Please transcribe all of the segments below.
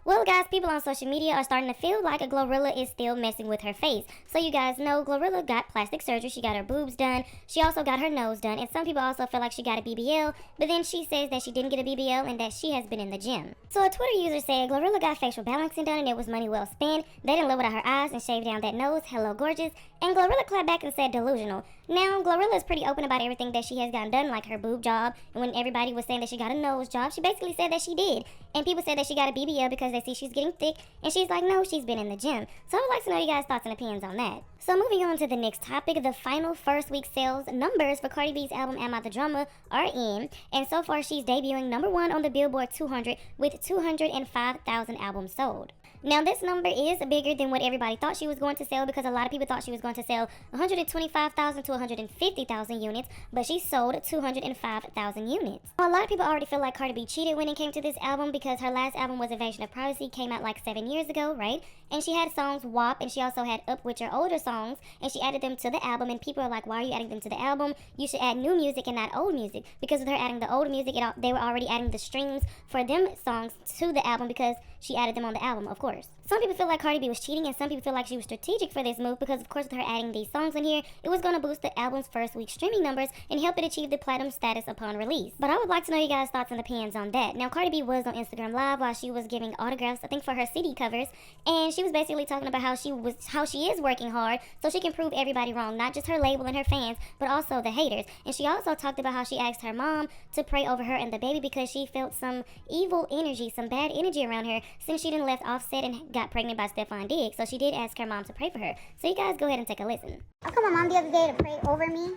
Well, guys, people on social media are starting to feel like a Glorilla is still messing with her face. So you guys know Glorilla got plastic surgery. She got her boobs done. She also got her nose done. And some people also feel like she got a BBL. But then she says that she didn't get a BBL and that she has been in the gym. So a Twitter user said Glorilla got facial balancing done and it was money well spent. They didn't lower her eyes and shaved down that nose. Hello, gorgeous. And Glorilla clapped back and said delusional. Now, Glorilla is pretty open about everything that she has gotten done, like her boob job. And when everybody was saying that she got a nose job, she basically said that she did. And people said that she got a BBL because they see she's getting thick. And she's like, no, she's been in the gym. So I would like to know you guys' thoughts and opinions on that. So moving on to the next topic, the final first week sales numbers for Cardi B's album Am I the Drama are in. And so far she's debuting #1 on the Billboard 200 with 205,000 albums sold. Now this number is bigger than what everybody thought she was going to sell because a lot of people thought she was going to sell 125,000 to 150,000 units, but she sold 205,000 units. A lot of people already feel like Cardi B cheated when it came to this album because her last album was Invasion of Privacy, came out like 7 years ago, right? And she had songs WAP and she also had Up, which are older songs, and she added them to the album, and people are like, why are you adding them to the album? You should add new music and not old music. Because with her adding the old music, they were already adding the streams for them songs to the album because she added them on the album, of course. Some people feel like Cardi B was cheating and some people feel like she was strategic for this move because of course with her adding these songs in here, it was going to boost the album's first week streaming numbers and help it achieve the platinum status upon release. But I would like to know you guys' thoughts and opinions on that. Now Cardi B was on Instagram Live while she was giving autographs, I think for her CD covers, and she was basically talking about how she is working hard so she can prove everybody wrong, not just her label and her fans, but also the haters. And she also talked about how she asked her mom to pray over her and the baby because she felt some evil energy, some bad energy around her since she didn't left Offset and got pregnant by Stefan Diggs. So she did ask her mom to pray for her. So you guys go ahead and take a listen. I called my mom the other day to pray over me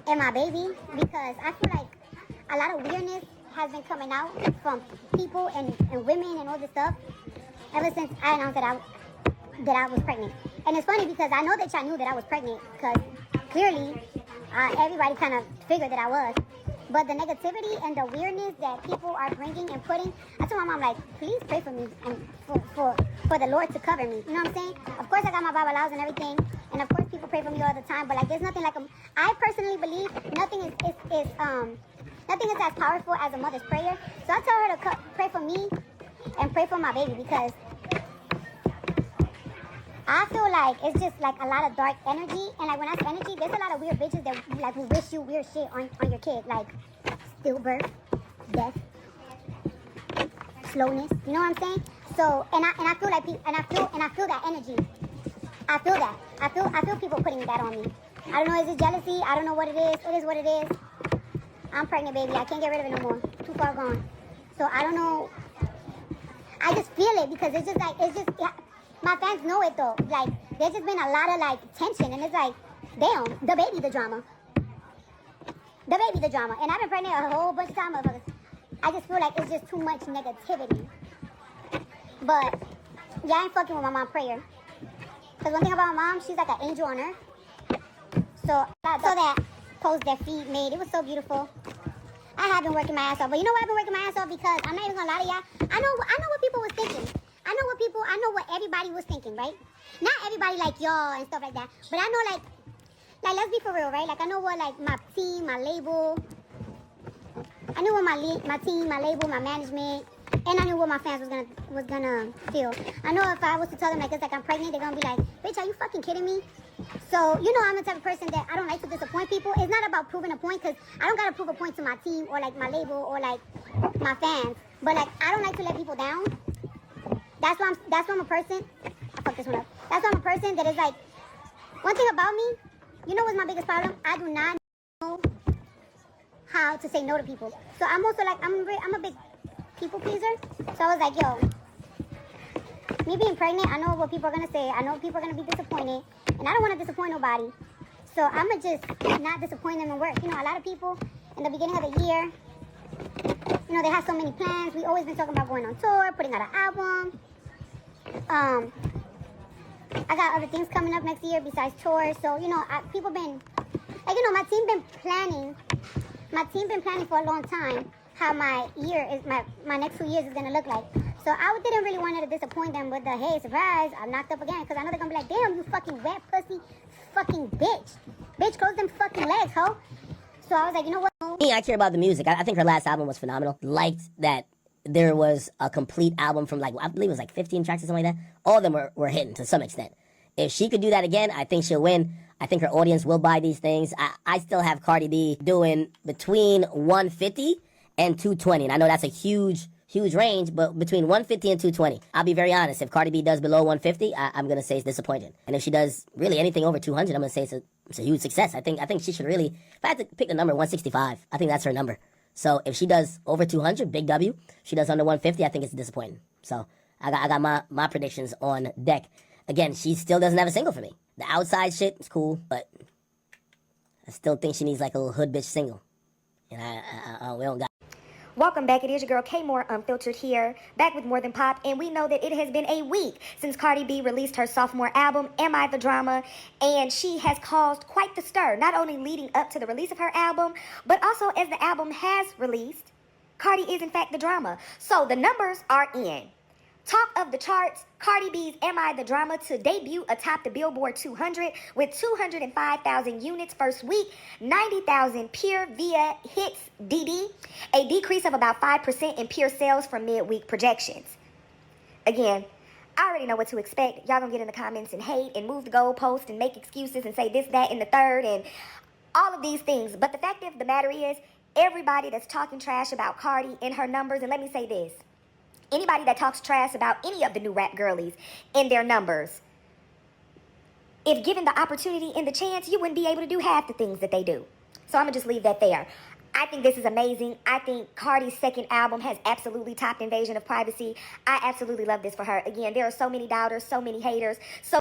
and my baby because I feel like a lot of weirdness has been coming out from people and women and all this stuff ever since I announced that I was pregnant. And it's funny because I know that y'all knew that I was pregnant because clearly everybody kind of figured that I was. But the negativity and the weirdness that people are bringing and putting, I told my mom, like, please pray for me and for the Lord to cover me. You know what I'm saying? Of course, I got my Bible laws and everything. And of course, people pray for me all the time. But, like, there's nothing like I personally believe nothing is as powerful as a mother's prayer. So I tell her to pray for me and pray for my baby because I feel like it's just like a lot of dark energy, and like when I say energy, there's a lot of weird bitches that like will wish you weird shit on your kid, like stillbirth, death, slowness. You know what I'm saying? So and I feel like I feel that energy. I feel that. I feel people putting that on me. I don't know, is it jealousy? I don't know what it is. It is what it is. I'm pregnant, baby. I can't get rid of it no more. Too far gone. So I don't know. I just feel it because it's just like yeah. My fans know it though. Like, there's just been a lot of like tension, and it's like, damn, the baby, the drama. The baby, the drama. And I've been pregnant a whole bunch of times, motherfuckers. I just feel like it's just too much negativity. But yeah, I ain't fucking with my mom's prayer. Because one thing about my mom, she's like an angel on earth. So I saw that post that Feed made. It was so beautiful. I have been working my ass off. But you know why I've been working my ass off? Because I'm not even gonna lie to y'all. I know what people was thinking. I know what everybody was thinking, right? Not everybody like y'all and stuff like that. But I know like let's be for real, right? Like I know what like my team, my label. I knew what my team, my label, my management, and I knew what my fans was gonna feel. I know if I was to tell them like it's like I'm pregnant, they're gonna be like, bitch, are you fucking kidding me? So, you know, I'm the type of person that I don't like to disappoint people. It's not about proving a point because I don't gotta prove a point to my team or like my label or like my fans. But like I don't like to let people down. That's why I'm a person. I fucked this one up. That's why I'm a person that is like, one thing about me, you know what's my biggest problem? I do not know how to say no to people. So I'm also like, I'm a big people pleaser. So I was like, yo, me being pregnant, I know what people are going to say. I know people are going to be disappointed. And I don't want to disappoint nobody. So I'm going to just not disappoint them in work. You know, a lot of people in the beginning of the year, you know, they have so many plans. We always been talking about going on tour, putting out an album. I got other things coming up next year besides tours. So, you know, people been, like, you know, my team been planning for a long time how my next 2 years is going to look like. So I didn't really want to disappoint them with the, hey, surprise, I'm knocked up again. Because I know they're going to be like, damn, you fucking wet pussy, fucking bitch. Bitch, close them fucking legs, ho. So I was like, you know what? Me, I care about the music. I think her last album was phenomenal. Liked that there was a complete album from, like, I believe it was like 15 tracks or something like that. All of them were hitting to some extent. If she could do that again, I think she'll win. I think her audience will buy these things. I still have Cardi B doing between 150 and 220. And I know that's a huge range, but between 150 and 220. I'll be very honest. If Cardi B does below 150, I'm going to say it's disappointing. And if she does really anything over 200, I'm going to say it's a huge success. I think she should really, if I had to pick a number, 165. I think that's her number. So if she does over 200, big W. If she does under 150, I think it's disappointing. So I got my predictions on deck. Again, she still doesn't have a single for me. The outside shit is cool, but I still think she needs like a little hood bitch single. And we don't got. Welcome back. It is your girl K More Unfiltered here, back with More Than Pop, and we know that it has been a week since Cardi B released her sophomore album, Am I the Drama, and she has caused quite the stir, not only leading up to the release of her album, but also as the album has released, Cardi is in fact the drama. So the numbers are in. Top of the charts, Cardi B's Am I the Drama to debut atop the Billboard 200 with 205,000 units first week, 90,000 pure via hits DD, a decrease of about 5% in pure sales from midweek projections. Again, I already know what to expect. Y'all gonna get in the comments and hate and move the goalpost and make excuses and say this, that, and the third and all of these things. But the fact of the matter is, everybody that's talking trash about Cardi and her numbers, and let me say this, anybody that talks trash about any of the new rap girlies in their numbers, if given the opportunity and the chance, you wouldn't be able to do half the things that they do. So I'm going to just leave that there. I think this is amazing. I think Cardi's second album has absolutely topped Invasion of Privacy. I absolutely love this for her. Again, there are so many doubters, so many haters, so